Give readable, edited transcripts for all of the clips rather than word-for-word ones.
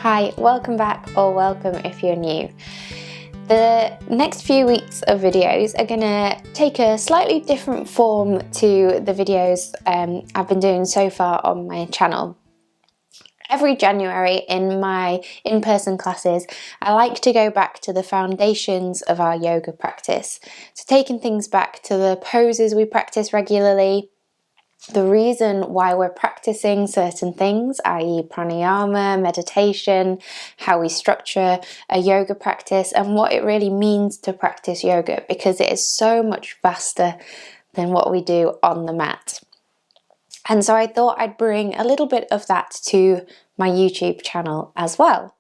Hi, welcome back or welcome if you're new. The next few weeks of videos are going to take a slightly different form to the videos I've been doing so far on my channel. Every January in my in-person classes, I like to go back to the foundations of our yoga practice. So taking things back to the poses we practice regularly, the reason why we're practicing certain things, i.e. pranayama, meditation, how we structure a yoga practice, and what it really means to practice yoga, because it is so much vaster than what we do on the mat. And so I thought I'd bring a little bit of that to my YouTube channel as well.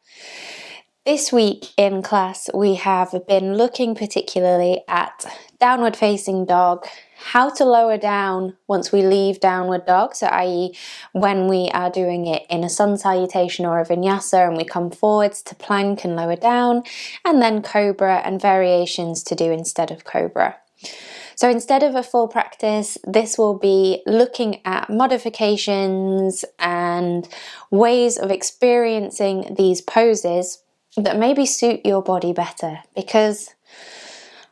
This week in class we have been looking particularly at downward facing dog, how to lower down once we leave downward dog, so i.e. when we are doing it in a sun salutation or a vinyasa and we come forwards to plank and lower down, and then cobra and variations to do instead of cobra. So instead of a full practice, this will be looking at modifications and ways of experiencing these poses that maybe suit your body better, because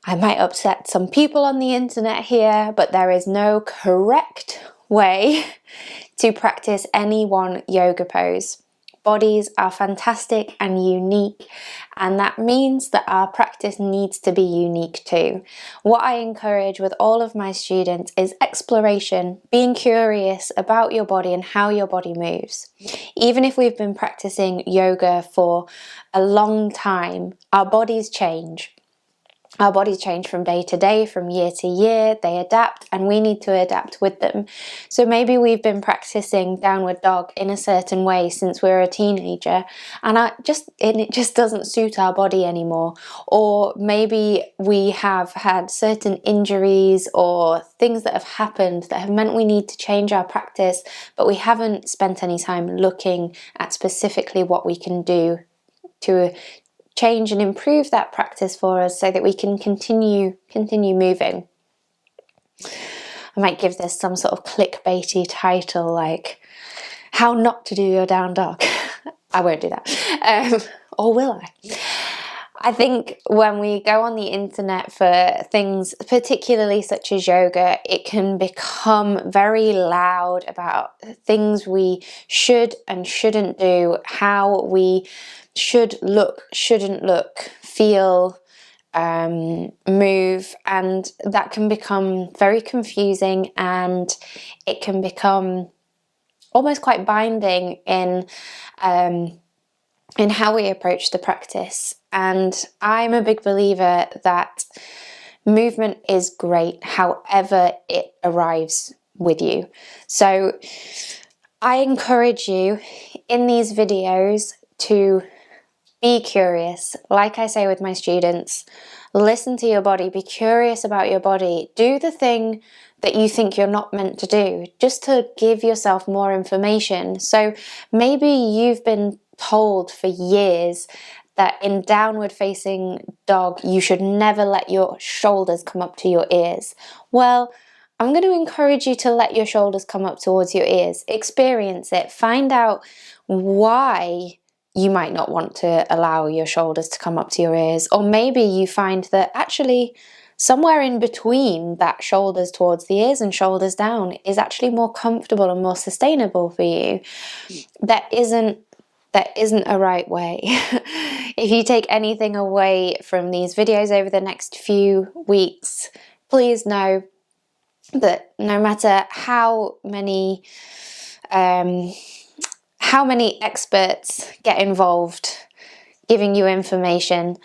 I might upset some people on the internet here, but there is no correct way to practice any one yoga pose. Bodies are fantastic and unique, and that means that our practice needs to be unique too. What I encourage with all of my students is exploration, being curious about your body and how your body moves. Even if we've been practicing yoga for a long time, our bodies change. Our bodies change from day to day, from year to year, they adapt, and we need to adapt with them. So maybe we've been practicing downward dog in a certain way since we were a teenager, and it just doesn't suit our body anymore. Or maybe we have had certain injuries or things that have happened that have meant we need to change our practice, but we haven't spent any time looking at specifically what we can do to change and improve that practice for us so that we can continue moving. I might give this some sort of clickbaity title like how not to do your down dog. I won't do that. Or will I? I think when we go on the internet for things, particularly such as yoga, it can become very loud about things we should and shouldn't do, how we should look, shouldn't look, feel, move, and that can become very confusing, and it can become almost quite binding in how we approach the practice. And I'm a big believer that movement is great however it arrives with you. So I encourage you in these videos to be curious. Like I say with my students, listen to your body, be curious about your body, do the thing that you think you're not meant to do, just to give yourself more information. So maybe you've been told for years that in downward facing dog you should never let your shoulders come up to your ears. Well, I'm going to encourage you to let your shoulders come up towards your ears. Experience it. Find out why you might not want to allow your shoulders to come up to your ears. Or maybe you find that actually somewhere in between that shoulders towards the ears and shoulders down is actually more comfortable and more sustainable for you. That isn't a right way. If you take anything away from these videos over the next few weeks, please know that no matter how many experts get involved giving you information,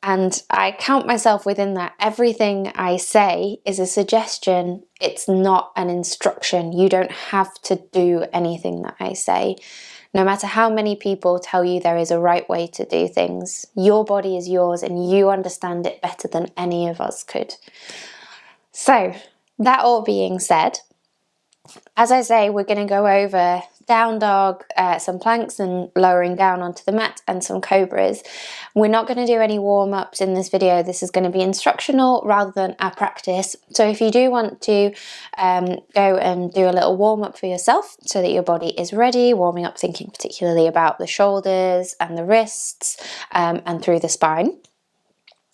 and I count myself within that, everything I say is a suggestion, it's not an instruction. You don't have to do anything that I say. No matter how many people tell you there is a right way to do things, your body is yours and you understand it better than any of us could. So, that all being said, As I say, we're going to go over down dog, some planks and lowering down onto the mat, and some cobras. We're not going to do any warm-ups in this video. This is going to be instructional rather than a practice. So if you do want to go and do a little warm-up for yourself so that your body is ready, warming up, thinking particularly about the shoulders and the wrists and through the spine,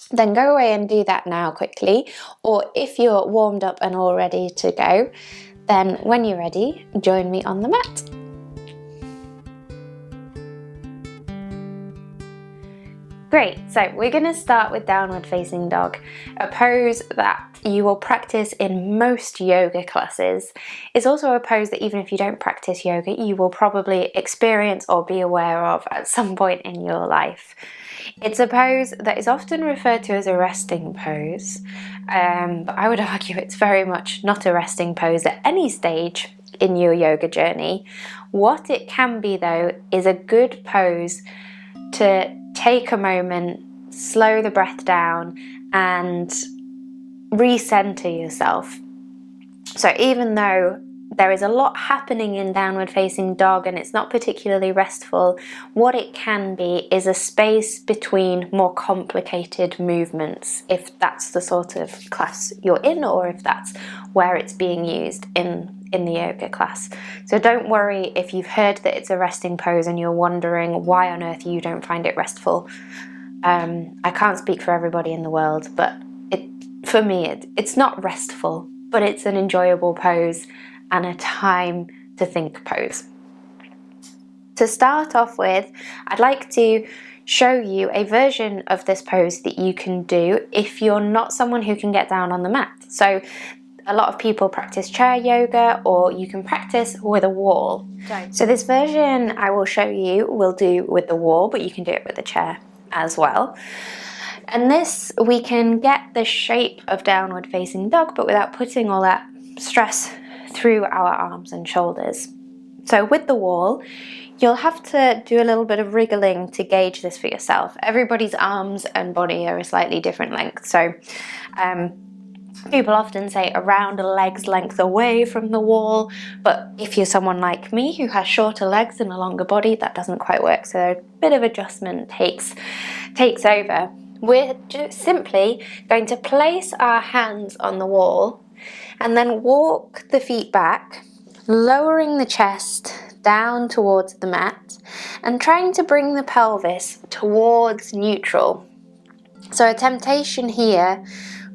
then go away and do that now quickly. Or if you're warmed up and all ready to go, then when you're ready, join me on the mat. Great, so we're going to start with downward facing dog, a pose that you will practice in most yoga classes. It's also a pose that even if you don't practice yoga, you will probably experience or be aware of at some point in your life. It's a pose that is often referred to as a resting pose, but I would argue it's very much not a resting pose at any stage in your yoga journey. What it can be though is a good pose to take a moment, slow the breath down and recenter yourself. So even though there is a lot happening in downward facing dog and it's not particularly restful, what it can be is a space between more complicated movements, if that's the sort of class you're in or if that's where it's being used in the yoga class. So don't worry if you've heard that it's a resting pose and you're wondering why on earth you don't find it restful. I can't speak for everybody in the world, but for me it's not restful, but it's an enjoyable pose and a time to think pose. To start off with, I'd like to show you a version of this pose that you can do if you're not someone who can get down on the mat. So a lot of people practice chair yoga, or you can practice with a wall. So this version I will show you will do with the wall, but you can do it with a chair as well. And this, we can get the shape of downward facing dog, but without putting all that stress through our arms and shoulders. So with the wall, you'll have to do a little bit of wriggling to gauge this for yourself. Everybody's arms and body are a slightly different length. So people often say around a leg's length away from the wall, but if you're someone like me who has shorter legs and a longer body, that doesn't quite work. So a bit of adjustment takes over. We're just simply going to place our hands on the wall and then walk the feet back, lowering the chest down towards the mat and trying to bring the pelvis towards neutral. So a temptation here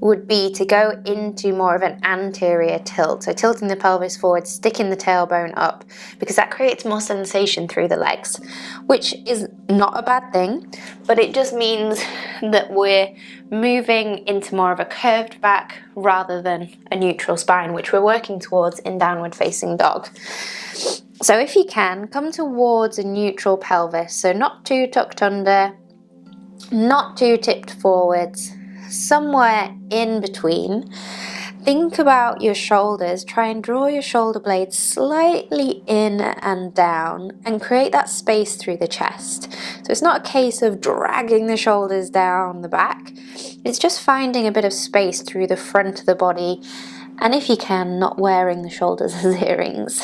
would be to go into more of an anterior tilt, so tilting the pelvis forward, sticking the tailbone up, because that creates more sensation through the legs, which is not a bad thing, but it just means that we're moving into more of a curved back rather than a neutral spine, which we're working towards in downward facing dog. So if you can, come towards a neutral pelvis, so not too tucked under, not too tipped forwards, somewhere in between. Think about your shoulders. Try and draw your shoulder blades slightly in and down and create that space through the chest. So it's not a case of dragging the shoulders down the back. It's just finding a bit of space through the front of the body, and if you can, not wearing the shoulders as earrings.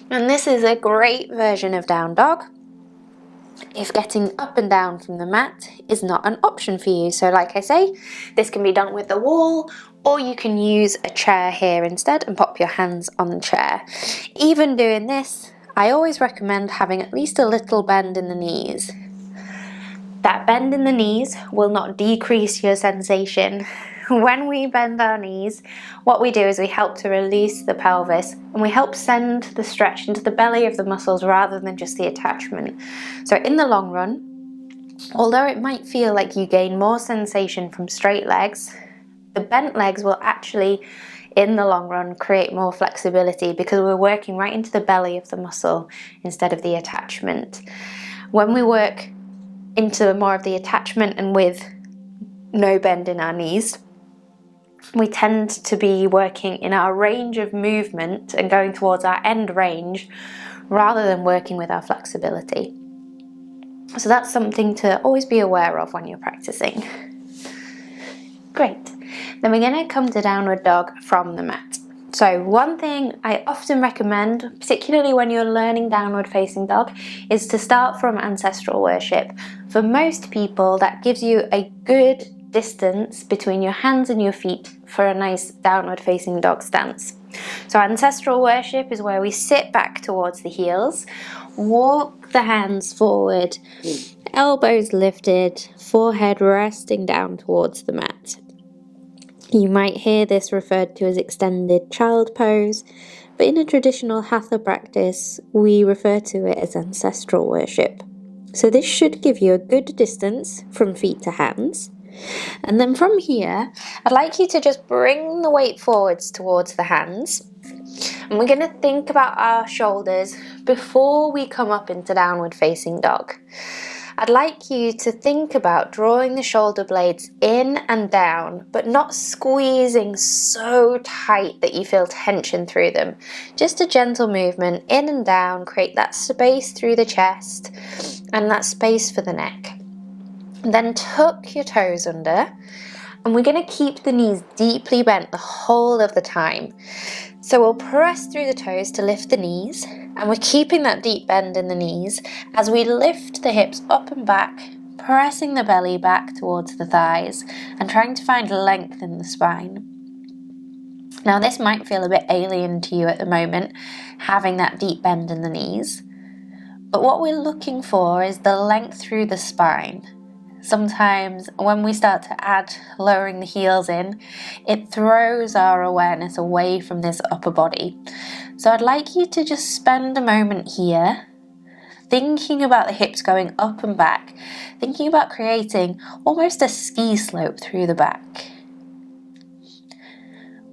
And this is a great version of down dog if getting up and down from the mat is not an option for you. So like I say, this can be done with the wall, or you can use a chair here instead and pop your hands on the chair. Even doing this, I always recommend having at least a little bend in the knees. That bend in the knees will not decrease your sensation. When we bend our knees, what we do is we help to release the pelvis and we help send the stretch into the belly of the muscles rather than just the attachment. So in the long run, although it might feel like you gain more sensation from straight legs, the bent legs will actually, in the long run, create more flexibility because we're working right into the belly of the muscle instead of the attachment. When we work into more of the attachment and with no bend in our knees, we tend to be working in our range of movement and going towards our end range rather than working with our flexibility. So that's something to always be aware of when you're practicing. Great. Then we're going to come to downward dog from the mat. So one thing I often recommend, particularly when you're learning downward facing dog, is to start from ancestral worship. For most people, that gives you a good distance between your hands and your feet for a nice downward facing dog stance. So ancestral worship is where we sit back towards the heels, walk the hands forward, elbows lifted, forehead resting down towards the mat. You might hear this referred to as extended child pose, but in a traditional hatha practice, we refer to it as ancestral worship. So this should give you a good distance from feet to hands. And then from here, I'd like you to just bring the weight forwards towards the hands. And we're going to think about our shoulders before we come up into downward facing dog. I'd like you to think about drawing the shoulder blades in and down, but not squeezing so tight that you feel tension through them. Just a gentle movement in and down, create that space through the chest and that space for the neck. Then tuck your toes under, and we're going to keep the knees deeply bent the whole of the time. So we'll press through the toes to lift the knees, and we're keeping that deep bend in the knees as we lift the hips up and back, pressing the belly back towards the thighs and trying to find length in the spine. Now this might feel a bit alien to you at the moment, having that deep bend in the knees, but what we're looking for is the length through the spine. Sometimes when we start to add lowering the heels in, it throws our awareness away from this upper body. So I'd like you to just spend a moment here thinking about the hips going up and back, thinking about creating almost a ski slope through the back.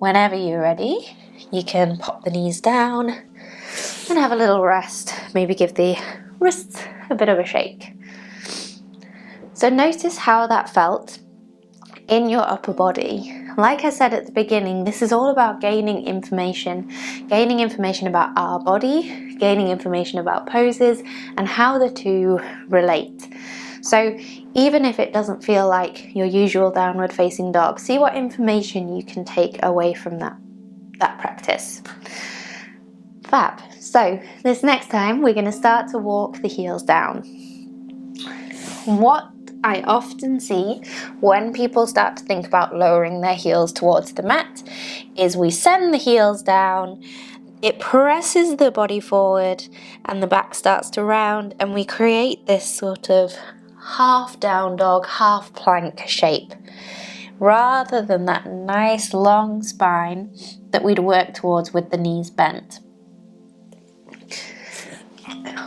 Whenever you're ready, you can pop the knees down and have a little rest. Maybe give the wrists a bit of a shake. So notice how that felt in your upper body. Like I said at the beginning, this is all about gaining information about our body, gaining information about poses and how the two relate. So even if it doesn't feel like your usual downward facing dog, see what information you can take away from that practice. Fab. So this next time we're going to start to walk the heels down. What I often see when people start to think about lowering their heels towards the mat is we send the heels down, it presses the body forward and the back starts to round, and we create this sort of half down dog, half plank shape, rather than that nice long spine that we'd work towards with the knees bent.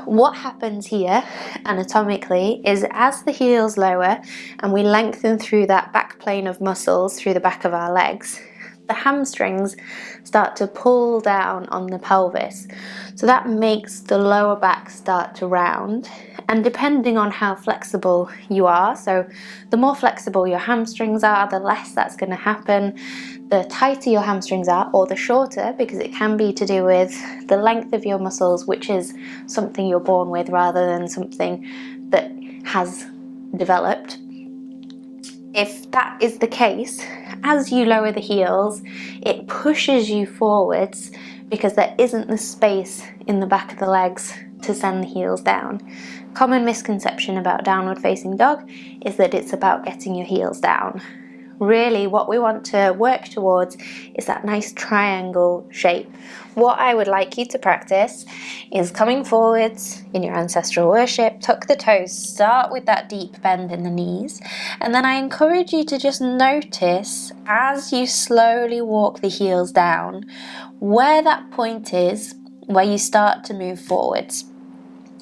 What happens here anatomically is as the heels lower and we lengthen through that back plane of muscles through the back of our legs, the hamstrings start to pull down on the pelvis. So that makes the lower back start to round, and depending on how flexible you are, so the more flexible your hamstrings are, the less that's going to happen. The tighter your hamstrings are, or the shorter, because it can be to do with the length of your muscles, which is something you're born with rather than something that has developed. If that is the case, as you lower the heels, it pushes you forwards because there isn't the space in the back of the legs to send the heels down. Common misconception about downward facing dog is that it's about getting your heels down. Really, what we want to work towards is that nice triangle shape. What I would like you to practice is coming forwards in your ancestral worship, tuck the toes, start with that deep bend in the knees, and then I encourage you to just notice as you slowly walk the heels down, where that point is, where you start to move forwards.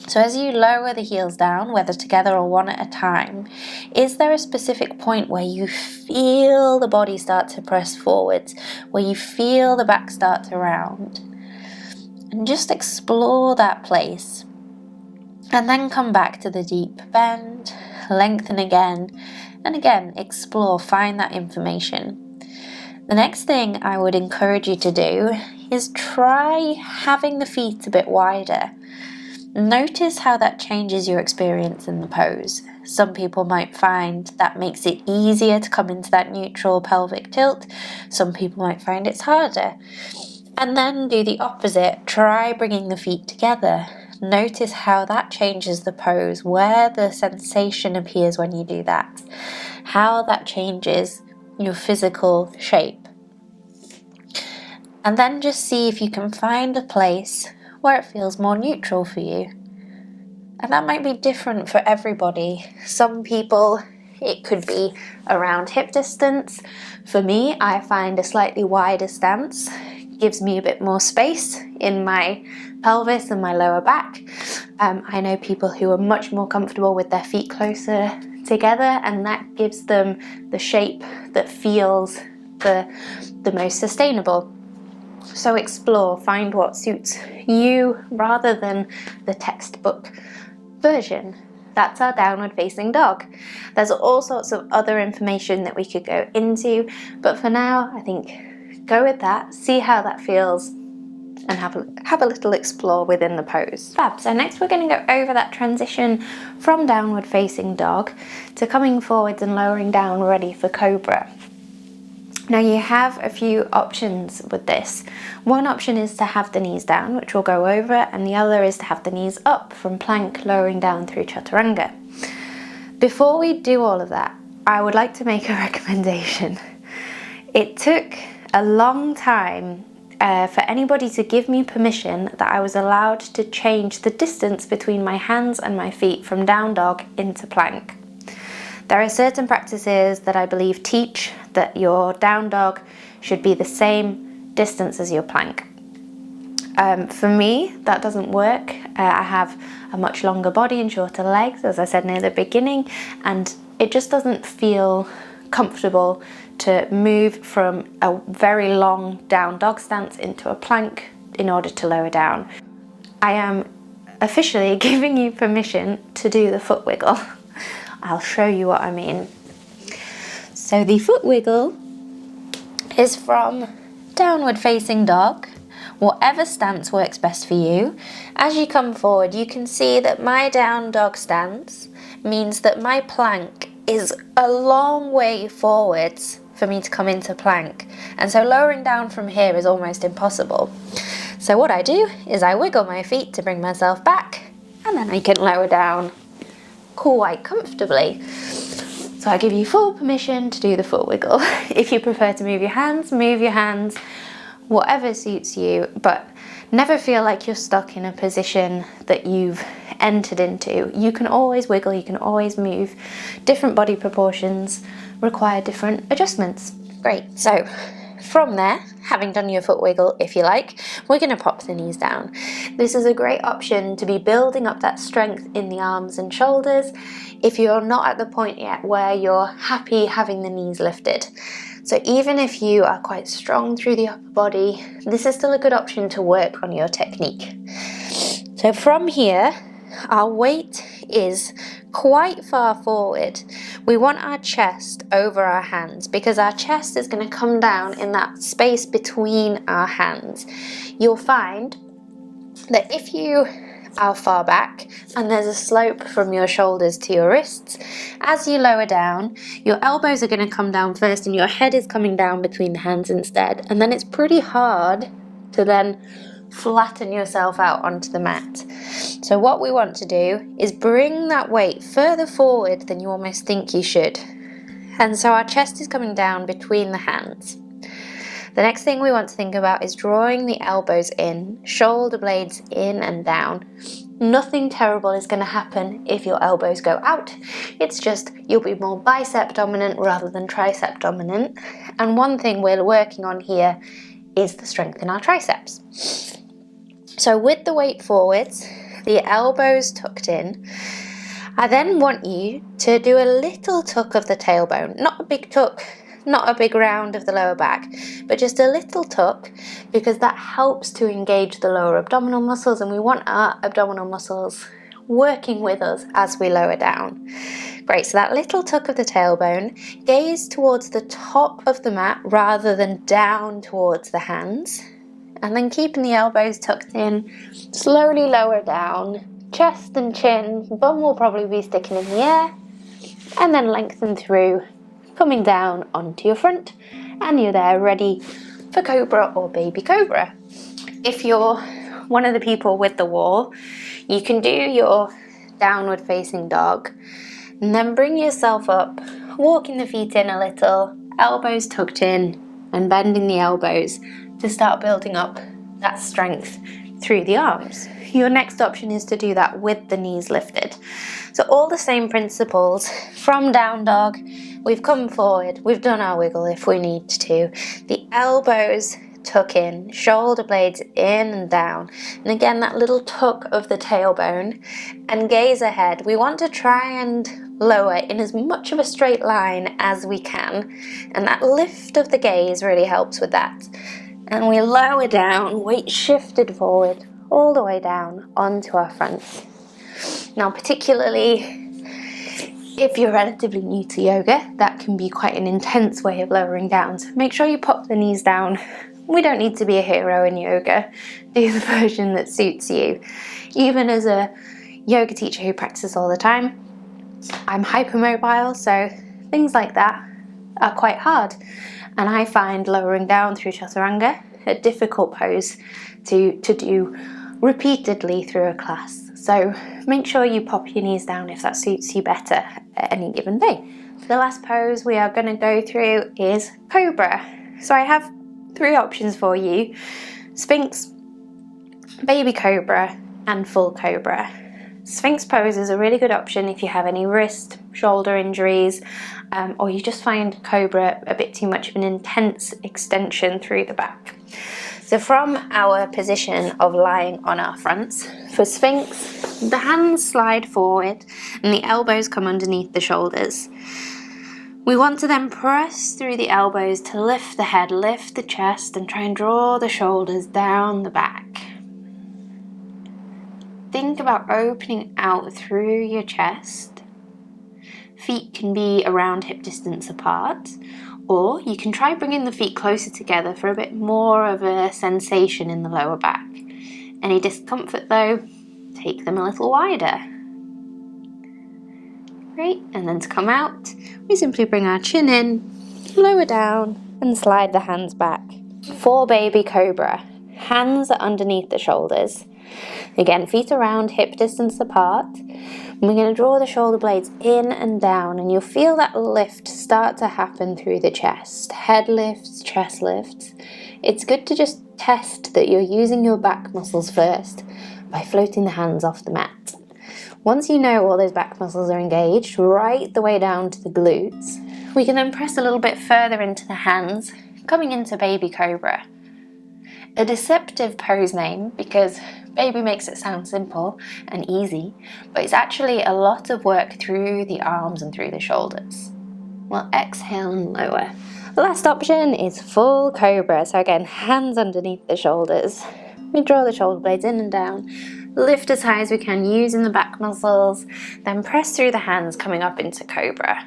So as you lower the heels down, whether together or one at a time, is there a specific point where you feel the body start to press forwards, where you feel the back start to round? And just explore that place. And then come back to the deep bend, lengthen again, and again explore, find that information. The next thing I would encourage you to do is try having the feet a bit wider. Notice how that changes your experience in the pose. Some people might find that makes it easier to come into that neutral pelvic tilt. Some people might find it's harder. And then do the opposite. Try bringing the feet together. Notice how that changes the pose, where the sensation appears when you do that, how that changes your physical shape. And then just see if you can find a place where it feels more neutral for you. And that might be different for everybody. Some people, it could be around hip distance. For me, I find a slightly wider stance gives me a bit more space in my pelvis and my lower back. I know people who are much more comfortable with their feet closer together, and that gives them the shape that feels the most sustainable. So explore, find what suits you rather than the textbook version. That's our downward facing dog. There's all sorts of other information that we could go into, but for now I think go with that, see how that feels, and have a little explore within the pose. Fab. So next we're going to go over that transition from downward facing dog to coming forwards and lowering down ready for cobra. Now you have a few options with this. One option is to have the knees down, which we'll go over, and the other is to have the knees up from plank, lowering down through chaturanga. Before we do all of that, I would like to make a recommendation. It took a long time for anybody to give me permission that I was allowed to change the distance between my hands and my feet from down dog into plank. There are certain practices that I believe teach that your down dog should be the same distance as your plank. For me, that doesn't work. I have a much longer body and shorter legs, as I said near the beginning, and it just doesn't feel comfortable to move from a very long down dog stance into a plank in order to lower down. I am officially giving you permission to do the foot wiggle. I'll show you what I mean. So the foot wiggle is from downward facing dog, whatever stance works best for you. As you come forward, you can see that my down dog stance means that my plank is a long way forwards for me to come into plank, and so lowering down from here is almost impossible. So what I do is I wiggle my feet to bring myself back, and then I can lower down quite comfortably. So I give you full permission to do the foot wiggle. If you prefer to move your hands, whatever suits you, but never feel like you're stuck in a position that you've entered into. You can always wiggle, you can always move. Different body proportions require different adjustments. Great, so from there, having done your foot wiggle, if you like, we're going to pop the knees down. This is a great option to be building up that strength in the arms and shoulders if you're not at the point yet where you're happy having the knees lifted. So even if you are quite strong through the upper body, this is still a good option to work on your technique. So from here, our weight is quite far forward. We want our chest over our hands because our chest is going to come down in that space between our hands. You'll find that if you are far back and there's a slope from your shoulders to your wrists, as you lower down, your elbows are going to come down first and your head is coming down between the hands instead, and then it's pretty hard to then flatten yourself out onto the mat. So what we want to do is bring that weight further forward than you almost think you should. And so our chest is coming down between the hands. The next thing we want to think about is drawing the elbows in, shoulder blades in and down. Nothing terrible is going to happen if your elbows go out. It's just you'll be more bicep dominant rather than tricep dominant. And one thing we're working on here is the strength in our triceps. So with the weight forwards, the elbows tucked in, I then want you to do a little tuck of the tailbone. Not a big tuck, not a big round of the lower back, but just a little tuck, because that helps to engage the lower abdominal muscles, and we want our abdominal muscles working with us as we lower down. Great, so that little tuck of the tailbone, gaze towards the top of the mat rather than down towards the hands. And then keeping the elbows tucked in, slowly lower down, chest and chin, bum will probably be sticking in the air, and then lengthen through, coming down onto your front, and you're there ready for cobra or baby cobra. If you're one of the people with the wall, you can do your downward facing dog and then bring yourself up, walking the feet in a little, elbows tucked in and bending the elbows to start building up that strength through the arms. Your next option is to do that with the knees lifted. So all the same principles from down dog. We've come forward, we've done our wiggle if we need to. The elbows tuck in, shoulder blades in and down. And again, that little tuck of the tailbone and gaze ahead. We want to try and lower in as much of a straight line as we can. And that lift of the gaze really helps with that. And we lower down, weight shifted forward, all the way down onto our fronts. Now, particularly if you're relatively new to yoga, that can be quite an intense way of lowering down. So make sure you pop the knees down. We don't need to be a hero in yoga. Do the version that suits you. Even as a yoga teacher who practices all the time, I'm hypermobile, so things like that are quite hard. And I find lowering down through chaturanga a difficult pose to do repeatedly through a class. So make sure you pop your knees down if that suits you better at any given day. The last pose we are going to go through is Cobra. So I have 3 options for you: Sphinx, Baby Cobra and Full Cobra. Sphinx pose is a really good option if you have any wrist, shoulder injuries, or you just find Cobra a bit too much of an intense extension through the back. So from our position of lying on our fronts, for Sphinx, the hands slide forward and the elbows come underneath the shoulders. We want to then press through the elbows to lift the head, lift the chest, and try and draw the shoulders down the back. Think about opening out through your chest. Feet can be around hip distance apart, or you can try bringing the feet closer together for a bit more of a sensation in the lower back. Any discomfort though, take them a little wider. Great, and then to come out, we simply bring our chin in, lower down, and slide the hands back. For Baby Cobra, hands are underneath the shoulders. Again, feet around hip distance apart. And we're going to draw the shoulder blades in and down, and you'll feel that lift start to happen through the chest. Head lifts, chest lifts. It's good to just test that you're using your back muscles first by floating the hands off the mat. Once you know all those back muscles are engaged, right the way down to the glutes, we can then press a little bit further into the hands, coming into Baby Cobra. A deceptive pose name because baby makes it sound simple and easy, but it's actually a lot of work through the arms and through the shoulders. We'll exhale and lower. The last option is Full Cobra. So again, hands underneath the shoulders. We draw the shoulder blades in and down, lift as high as we can using the back muscles, then press through the hands coming up into Cobra.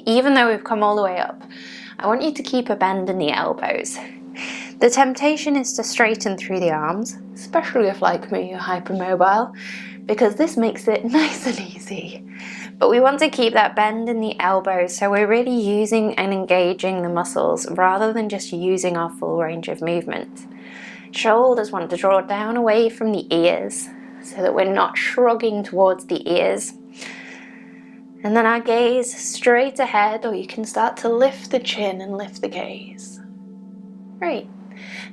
Even though we've come all the way up, I want you to keep a bend in the elbows. The temptation is to straighten through the arms, especially if, like me, you're hypermobile, because this makes it nice and easy. But we want to keep that bend in the elbows, so we're really using and engaging the muscles rather than just using our full range of movement. Shoulders want to draw down away from the ears so that we're not shrugging towards the ears. And then our gaze straight ahead, or you can start to lift the chin and lift the gaze. Great.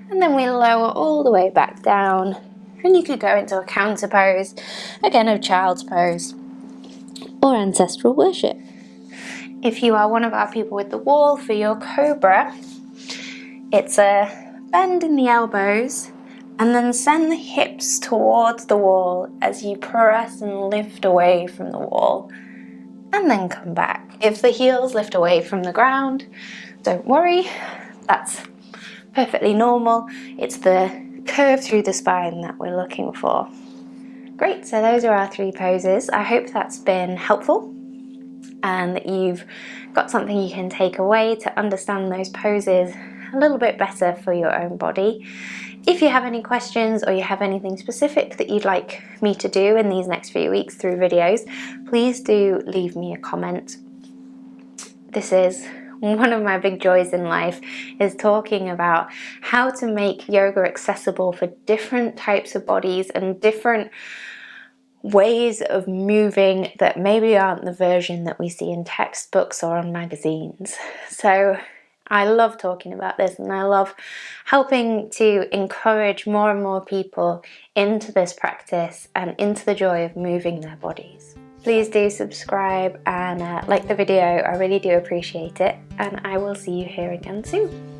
And then we lower all the way back down, and you could go into a counter pose, again of child's pose or ancestral worship. If you are one of our people with the wall, for your Cobra, it's a bend in the elbows and then send the hips towards the wall as you press and lift away from the wall, and then come back. If the heels lift away from the ground, don't worry, that's perfectly normal. It's the curve through the spine that we're looking for. Great, so those are our 3 poses. I hope that's been helpful and that you've got something you can take away to understand those poses a little bit better for your own body. If you have any questions or you have anything specific that you'd like me to do in these next few weeks through videos, please do leave me a comment. This is one of my big joys in life is talking about how to make yoga accessible for different types of bodies and different ways of moving that maybe aren't the version that we see in textbooks or on magazines. So I love talking about this, and I love helping to encourage more and more people into this practice and into the joy of moving their bodies. Please do subscribe and like the video. I really do appreciate it, and I will see you here again soon.